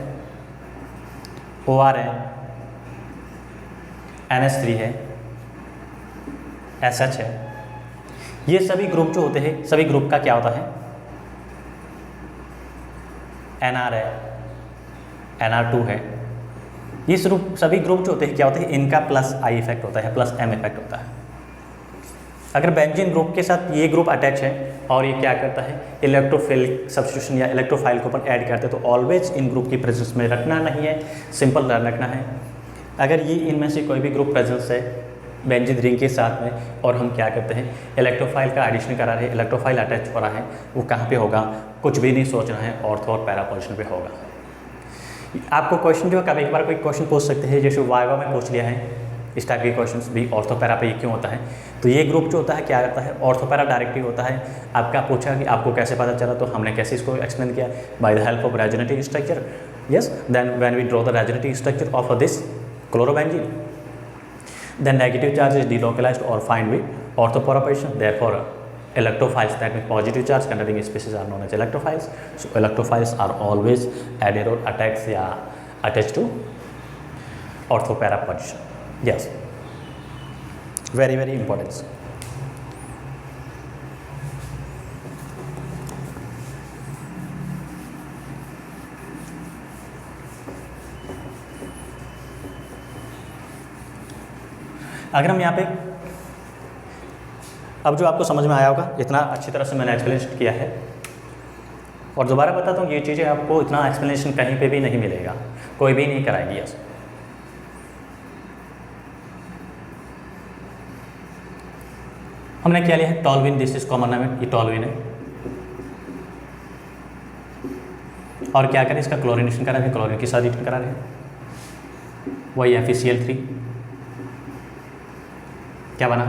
OR है, NH3 है, SH है, ये सभी ग्रुप जो होते हैं, सभी ग्रुप का क्या होता है, NR है, NR2 है, ये सभी ग्रुप जो होते हैं क्या होते हैं, इनका प्लस I इफेक्ट होता है, प्लस M इफेक्ट होता है। अगर बेंजीन ग्रुप के साथ ये ग्रुप अटैच है और ये क्या करता है, इलेक्ट्रोफिल सब्स्टिट्यूशन या इलेक्ट्रोफाइल को अपन ऐड करते हैं, तो ऑलवेज इन ग्रुप की प्रेजेंस में रखना नहीं है, सिंपल रखना है। अगर ये इनमें से कोई भी ग्रुप प्रेजेंस है बेंजीन रिंग के साथ में, और हम क्या करते हैं इलेक्ट्रोफाइल का एडिशन करा रहे हैं, इलेक्ट्रोफाइल अटैच हो रहा है, वो कहाँ पे होगा, कुछ भी नहीं सोचना है, ऑर्थो और पैरा पोजीशन पे होगा। आपको क्वेश्चन जो है कभी कभार कोई क्वेश्चन पूछ सकते हैं, जैसे वाइवा में पूछ लिया है इस टाइप के क्वेश्चंस भी, ऑर्थो पैरा पे ये क्यों होता है। तो ये ग्रुप जो होता है क्या करता है, ऑर्थो पैरा डायरेक्टिव होता है। आपका पूछा कि आपको कैसे पता चला, तो हमने कैसे इसको एक्सप्लेन किया, by the help of resonative structure. Yes, then when we draw the resonative structure of this chlorobenzene, then negative charge is delocalized or find with orthopora position. Therefore electrophiles, that means positive charge containing species, are known as electrophiles. So electrophiles are always added or attached to orthopara position. Yes, very very important. अगर हम यहाँ पे, अब जो आपको समझ में आया होगा, इतना अच्छी तरह से मैंने एक्सप्लेनेशन किया है, और दोबारा बताता हूँ ये चीज़ें आपको इतना एक्सप्लेनेशन कहीं पे भी नहीं मिलेगा, कोई भी नहीं कराएगी ऐसा। हमने क्या लिया है, टॉलविन, दिस इज कॉमन नाम है, ये टॉलविन है, और क्या करें, इसका क्लोरिनेशन करा रहे हैं, क्लोरीन के साथ रिएक्शन करा रहे हैं, वही FeCl3 क्या बना।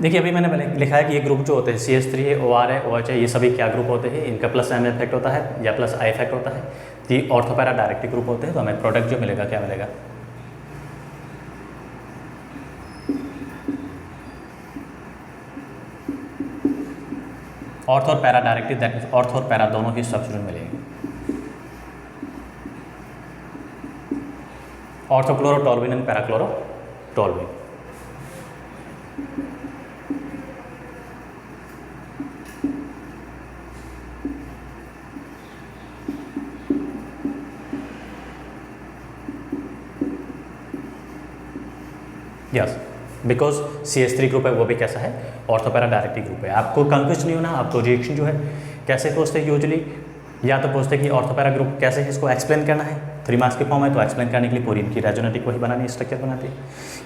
देखिए अभी मैंने लिखा है कि ये ग्रुप जो होते हैं CH3 है, OR है, OH है, ये सभी क्या ग्रुप होते हैं, इनका प्लस M इफेक्ट होता है या प्लस I इफेक्ट होता है, तो ये ऑर्थोपैरा डायरेक्टिव ग्रुप होते हैं। तो हमें प्रोडक्ट जो मिलेगा क्या मिलेगा, ऑर्थो और para directive, that means ortho और पैरा दोनों ही सब्स्टिट्यूट मिलेंगे। Ortho chloro toluene and para chloro toluene. Yes, because CH3 group है, वो भी कैसा है, ऑर्थोपैरा डायरेक्टिव ग्रुप है। आपको कंफ्यूज नहीं होना, आपको रिएक्शन जो है कैसे पूछते हैं यूजुअली, या तो पूछते हैं कि ऑर्थोपैरा ग्रुप कैसे है, इसको एक्सप्लेन करना है, 3 मार्क्स की फॉर्म है, तो एक्सप्लेन करने के लिए पूरी इनकी रेजोनेटिव वही बनानी, स्ट्रक्चर बनाती है।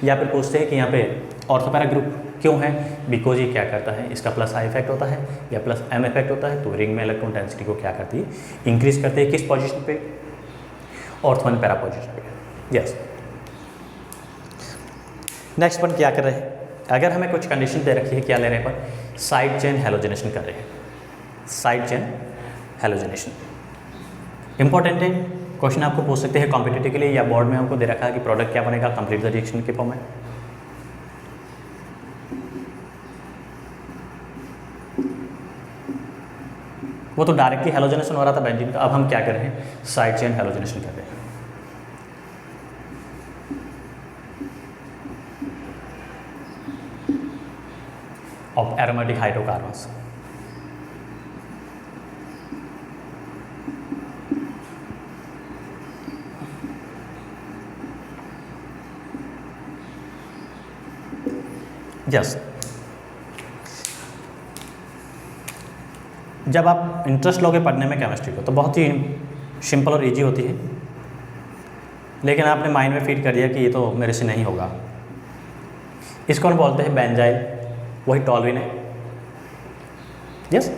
या फिर पूछते हैं कि यहाँ पे ऑर्थोपैरा ग्रुप क्यों है, बिकॉज ये क्या करता है, इसका प्लस I इफेक्ट होता है या प्लस M इफेक्ट होता है, तो रिंग में इलेक्ट्रॉन डेंसिटी को क्या करती है, इंक्रीज करती है, किस पोजिशन पे, ऑर्थो एंड पैरा पोजिशन पे। यस, नेक्स्ट वन क्या कर रहे हैं, अगर हमें कुछ कंडीशन दे रखी है, क्या ले रहे हैं पर, साइड चेन हेलोजिनेशन कर रहे हैं, साइड चेन हेलोजिनेशन इंपॉर्टेंट है। क्वेश्चन आपको पूछ सकते हैं कॉम्पिटिटिव के लिए, या बोर्ड में हमको दे रखा है कि प्रोडक्ट क्या बनेगा, कंप्लीट द रिएक्शन के फॉर्म में। वो तो डायरेक्टली हेलोजिनेशन हो रहा था बेंजीन का, अब हम क्या कर रहे हैं, साइड चेन हेलोजिनेशन कर रहे हैं। of aromatic hydrocarbons. Yes. जब आप इंटरेस्ट लोगे पढ़ने में केमिस्ट्री को, तो बहुत ही सिंपल और इजी होती है, लेकिन आपने माइंड में फीड कर दिया कि ये तो मेरे से नहीं होगा। इसको हम बोलते हैं बेंजाइल, वही टॉलविन है। यस,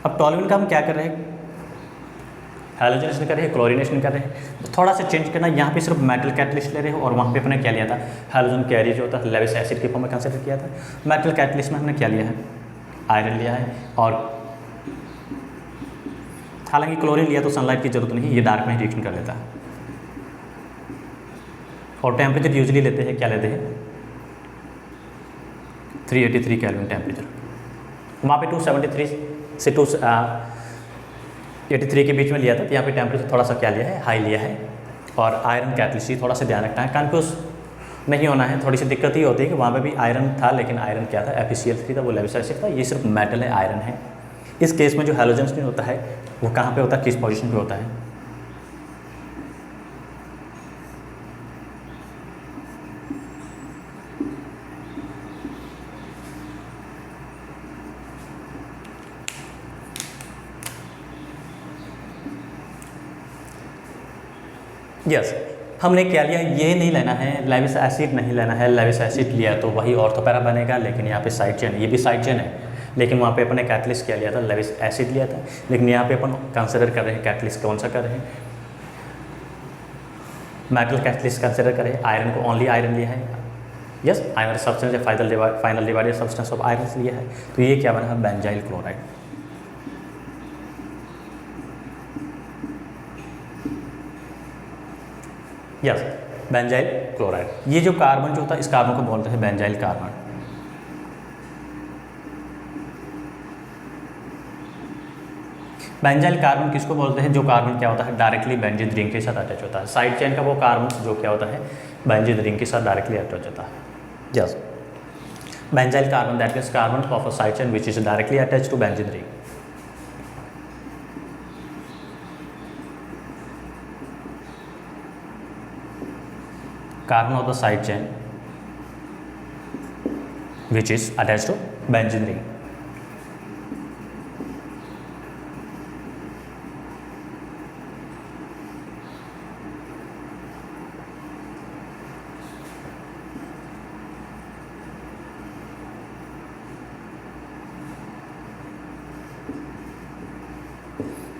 अब टॉलविन का हम क्या कर रहे हैं, हेलोजिनेशन कर रहे हैं, क्लोरीनेशन कर रहे हैं। तो थोड़ा सा चेंज करना, यहाँ पे सिर्फ मेटल कैटलिस्ट ले रहे हो, और वहाँ पे अपने क्या लिया था, हेलोजन कैरी जो होता है लेविस एसिड के फॉर्म में कंसिडर किया था। मेटल कैटलिस्ट में हमने क्या लिया है, आयरन लिया है, और हालांकि क्लोरीन लिया तो सनलाइट की जरूरत नहीं, ये डार्क में रिएक्शन कर लेता है। और टेम्परेचर यूजली लेते हैं, क्या लेते हैं, 383 केल्विन टेम्परेचर। वहाँ पे 273 से 283 के बीच में लिया था, तो यहाँ पे टेम्परेचर थोड़ा सा क्या लिया है, हाई लिया है। और आयरन कैटलिस्ट थोड़ा सा ध्यान रखना है, कन्फ्यूज नहीं होना है। थोड़ी सी दिक्कत ही होती है कि वहाँ पे भी आयरन था, लेकिन आयरन क्या था, FeCl3 था, वो लेविस एसिड था, ये सिर्फ मेटल है, आयरन है। इस केस में जो हेलोजन होता है वो कहाँ पे होता है, किस पोजीशन पे होता है, यस, हमने क्या लिया, ये नहीं लेना है, लेविस एसिड नहीं लेना है। लेविस एसिड लिया तो वही ऑर्थोपैरा बनेगा, लेकिन यहाँ पे साइड चेन, ये भी साइड चेन है, लेकिन वहाँ पे अपने कैटलिस्ट क्या लिया था, लेविस एसिड लिया था। लेकिन यहाँ पे अपन कंसिडर कर रहे हैं कैटलिस्ट कौन सा कर रहे हैं, मेटल कैटलिस्ट कंसिडर कर रहे हैं। आयरन को ओनली आयरन लिया है। यस, आयरन सब्सटेंस या final divided substance of iron लिया है। तो ये क्या बना है, benzyl chloride. Yes, benzyl chloride. ये जो कार्बन जो होता है, इस कार्बन को बोलते हैं बेंजाइल कार्बन। बेंजाइल कार्बन किसको बोलते हैं, जो कार्बन क्या होता है, डायरेक्टली बेंजीन रिंग के साथ अटैच होता है। साइड चेन का वो कार्बन जो क्या होता है, बेंजीन रिंग के साथ डायरेक्टली अटैच होता है। Yes, benzyl carbon that means carbon of a side chain which is directly attach to benzene ring. Carbon of the side chain which is attached to benzene ring.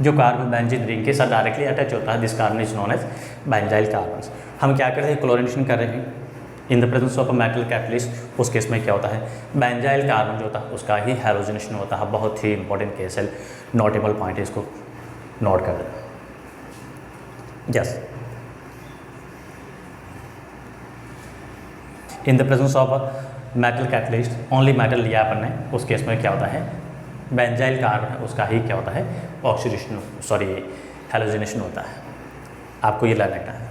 जो carbon benzene ring के साथ directly attach होता है, this carbon is known as benzyl carbon. हम क्या कर रहे हैं, क्लोरीनेशन कर रहे हैं in the presence of a metal catalyst. उस केस में क्या होता है, बेंजाइल कार्बन जो होता है उसका ही हैलोजनेशन होता है। बहुत ही इंपॉर्टेंट केस है, नोटेबल पॉइंट है, इसको नोट कर देना। Yes, in the presence of a metal catalyst, only metal लिया अपन ने, उस केस में क्या होता है, बेंजाइल कार्बन है उसका ही क्या होता है, ऑक्सीडेशन हैलोजनेशन होता है। आपको ये याद रखना है।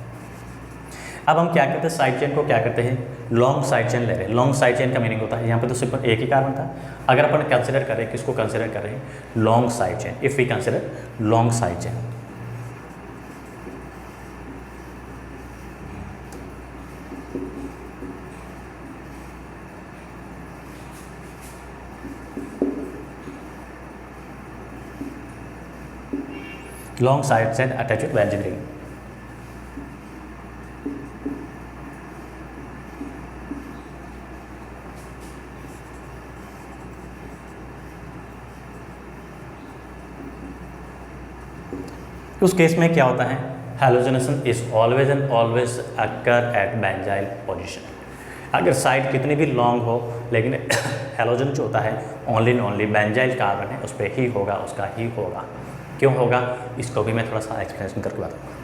अब हम क्या करते हैं, साइड चेन को क्या करते हैं, लॉन्ग साइड चेन ले रहे हैं। लॉन्ग साइड चेन का मीनिंग होता है, यहाँ पे तो सिर्फ एक ही कार्बन था। अगर अपन कंसिडर करें, किसको कंसिडर कर रहे हैं, long side chain, if we consider long side chain. Long side chain attach with benzene ring. उस केस में क्या होता है, halogenation is always and always occur at benzyl position. अगर साइड कितनी भी लॉन्ग हो, लेकिन हैलोजन जो होता है only and only benzyl carbon है, उस पर ही होगा, उसका ही होगा। क्यों होगा, इसको भी मैं थोड़ा सा एक्सप्लेनेशन करके बताऊँगा।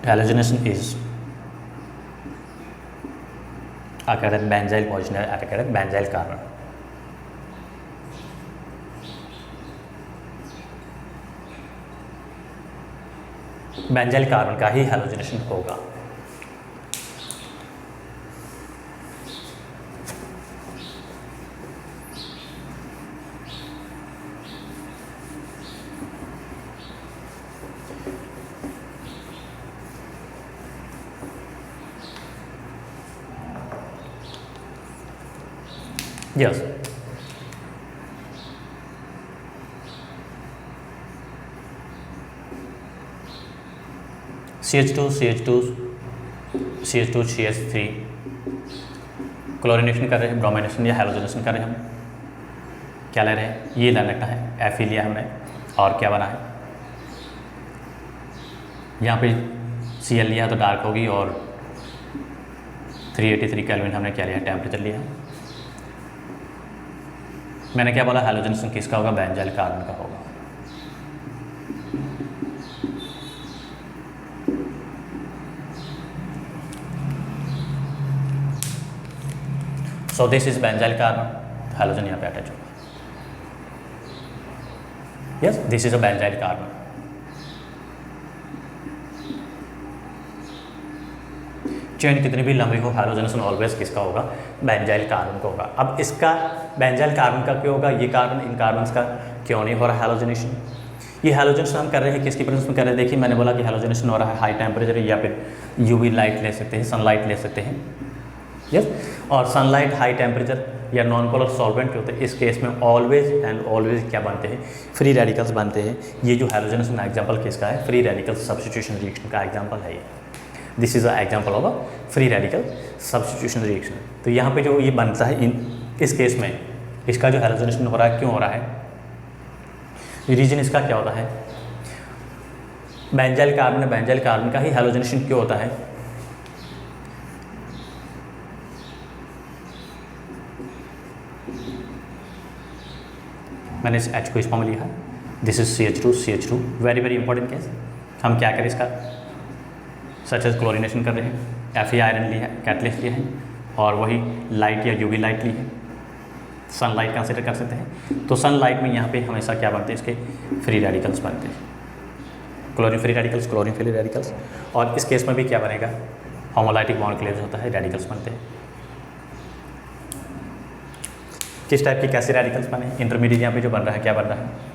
Halogenation is occur at benzyl position, occur at benzyl carbon. Benzyl carbon का ही हैलोजनेशन होगा। Yes. CH2 CH2 CH2 CH3 chlorination कर रहे हैं, ब्रोमिनेशन या हैलोजनेशन कर रहे हैं। हम क्या ले रहे हैं, ये ले रखना है, Fe लिया हमने, और क्या बना है, यहाँ पे Cl लिया तो डार्क होगी, और 383 केल्विन हमने क्या लिया, टेम्परेचर लिया। मैंने क्या बोला, हैलोजनेशन किसका होगा, बेंजाइल कार्बन का होगा। So this is benzyl carbon, halogen यहाँ पे अटैच होगा। Yes, this is a benzyl carbon. Chain कितनी भी लंबी हो, हैलोजनेशन ऑलवेज किसका होगा, बेंजाइल कार्बन का होगा। अब इसका बेंजाइल कार्बन का क्यों होगा, ये कार्बन इन कार्बन का क्यों नहीं हो रहा हैलोजनेशन। ये हैलोजनेशन हम कर रहे हैं किसकी प्रेजेंस में कर रहे हैं, देखिए मैंने बोला कि हैलोजनेशन हो रहा है हाई टेम्परेचर, या फिर यूवी लाइट ले सकते हैं, सनलाइट ले सकते हैं, यस। और सनलाइट, हाई टेम्परेचर या नॉन पोलर सॉल्वेंट होते हैं, इस केस में ऑलवेज एंड ऑलवेज क्या बनते हैं, फ्री रेडिकल्स बनते हैं। ये जो हैलोजेनस में एग्जांपल किसका है, फ्री रेडिकल सब्स्टिट्यूशन रिएक्शन का एग्जांपल है ये। This is a example of a free radical substitution reaction. तो यहाँ पे जो ये बनता है इस केस में इसका जो हैलोजेनेशन हो रहा है, क्यों हो रहा है, रीजन इसका क्या होता है, बेंजाइल कार्बन का ही हैलोजेनेशन क्यों होता है, मैंने इस H को इस फॉर्म में लिखा है, this is CH2, very very important case. हम क्या करें इसका, सच एज क्लोरिनेशन कर रहे हैं, Fe आयरन लिया है, कैटलिस्ट लिया है, और वही लाइट या यूवी लाइट ली है, सनलाइट कंसिडर कर सकते हैं। तो सनलाइट में यहाँ पे हमेशा क्या बनते हैं, इसके फ्री रेडिकल्स बनते हैं, क्लोरीन फ्री रेडिकल्स। और इस केस में भी क्या बनेगा, होमोलाइटिक बॉन्ड क्लेव्स होता है, रेडिकल्स बनते हैं। किस टाइप के कैसे रेडिकल्स बने, इंटरमीडिएट यहाँ पे जो बन रहा है, क्या बन रहा है,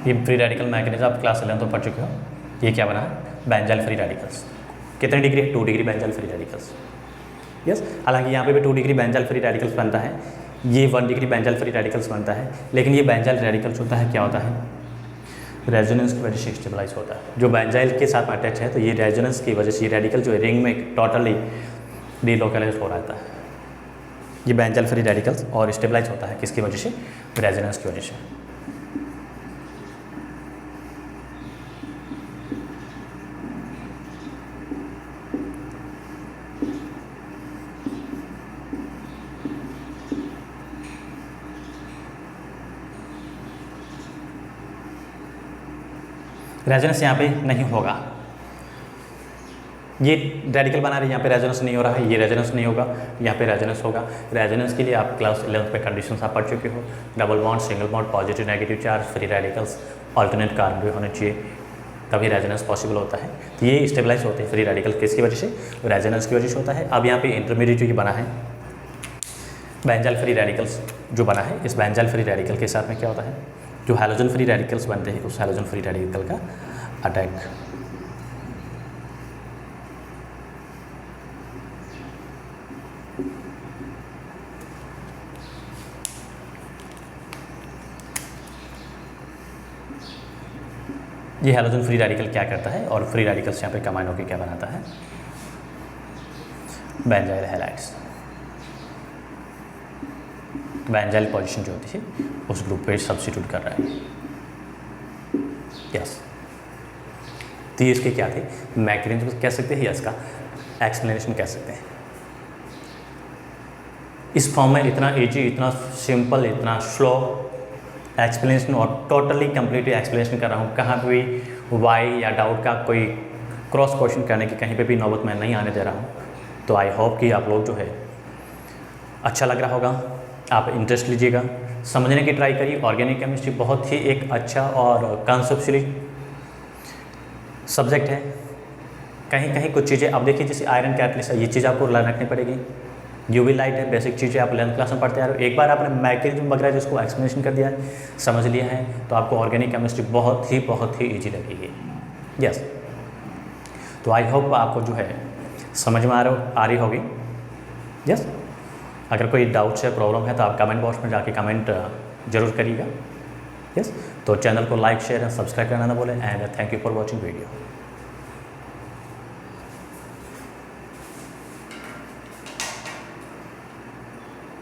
ये फ्री रेडिकल मैकेनिज्म आप क्लास 11 तो पढ़ चुके हो। ये क्या बना है, बेंजाइल फ्री रेडिकल्स। कितने डिग्री है, 2 degree benzyl free radicals. Yes, हालांकि यहाँ पे भी 2 डिग्री बेंजाइल फ्री रेडिकल्स बनता है, ये 1 डिग्री बेंजाइल फ्री रेडिकल्स बनता है। लेकिन ये बेंजाइल रेडिकल्स होता है, क्या होता है, रेजोनेंस की वजह से स्टेबलाइज होता है। जो बेंजाइल के साथ अटैच है, तो ये रेजोनेंस की वजह से ये रेडिकल जो है रिंग में टोटली डिलोकलाइज हो रहता है, ये बेंजाइल फ्री रेडिकल्स, और स्टेबलाइज होता है किसकी वजह से, रेजोनेंस की वजह से। रेजोनेंस यहाँ पे नहीं होगा, ये रेडिकल बना रहे हैं, यहाँ पे रेजोनेंस नहीं हो रहा है, ये रेजोनेंस नहीं होगा, यहाँ पे रेजोनेंस होगा। रेजोनेंस के लिए आप क्लास 11 पे कंडीशंस आप पढ़ चुके हो, double bond, single bond, positive negative charge, free radicals, alternate carbon भी होने चाहिए, तभी रेजोनेंस पॉसिबल होता है। तो ये स्टेबलाइज होते हैं फ्री रेडिकल, किसकी वजह से, रेजोनेंस की वजह से होता है। अब यहाँ पे इंटरमीडिएट जो बना है बेंजाइल फ्री रेडिकल्स जो बना है, इस बेंजाइल फ्री रेडिकल के साथ में क्या होता है, जो हैलोजन फ्री रेडिकल्स बनते हैं, उस हैलोजन फ्री रेडिकल का अटैक। ये हैलोजन फ्री रेडिकल क्या करता है, और फ्री रेडिकल्स यहाँ पे कंबाइन होकर क्या बनाता है, बेंजाइल हैलाइड्स। बेंजाइल पोजीशन जो होती है उस ग्रुप पे सब्स्टिट्यूट कर रहा है। यस, तो ये इसके क्या थे, मैकेनिज्म कह सकते हैं या इसका एक्सप्लेनेशन कह सकते हैं। इस फॉर्म में इतना ईजी, इतना सिंपल, इतना स्लो एक्सप्लेनेशन और टोटली कंप्लीट एक्सप्लेनेशन कर रहा हूँ। कहाँ पे भी वाई या डाउट का कोई क्रॉस क्वेश्चन करने की कहीं पे भी नौबत मैं नहीं आने दे रहा हूँ। तो आई होप कि आप लोग जो है अच्छा लग रहा होगा, आप इंटरेस्ट लीजिएगा, समझने की ट्राई करिए। ऑर्गेनिक केमिस्ट्री बहुत ही एक अच्छा और कॉन्सेप्चुअली सब्जेक्ट है। कहीं कहीं कुछ चीज़ें आप देखिए, जैसे आयरन कैटलिस्ट है, ये चीज़ आपको लर्न रखनी पड़ेगी। यूवी लाइट है, बेसिक चीज़ें आप 11th क्लास में पढ़ते आ रहे हो। एक बार आपने मैकेनिज्म वगैरह जिसको एक्सप्लेनेशन कर दिया है, समझ लिया है, तो आपको ऑर्गेनिक केमिस्ट्री बहुत ही ईजी लगेगी। यस, तो आई होप आपको जो है समझ में आ रही होगी। यस, अगर कोई डाउट्स या प्रॉब्लम है तो आप कमेंट बॉक्स में जाके कमेंट जरूर करिएगा। यस, तो चैनल को लाइक, शेयर एंड सब्सक्राइब करना ना भूलें। And thank you for watching video.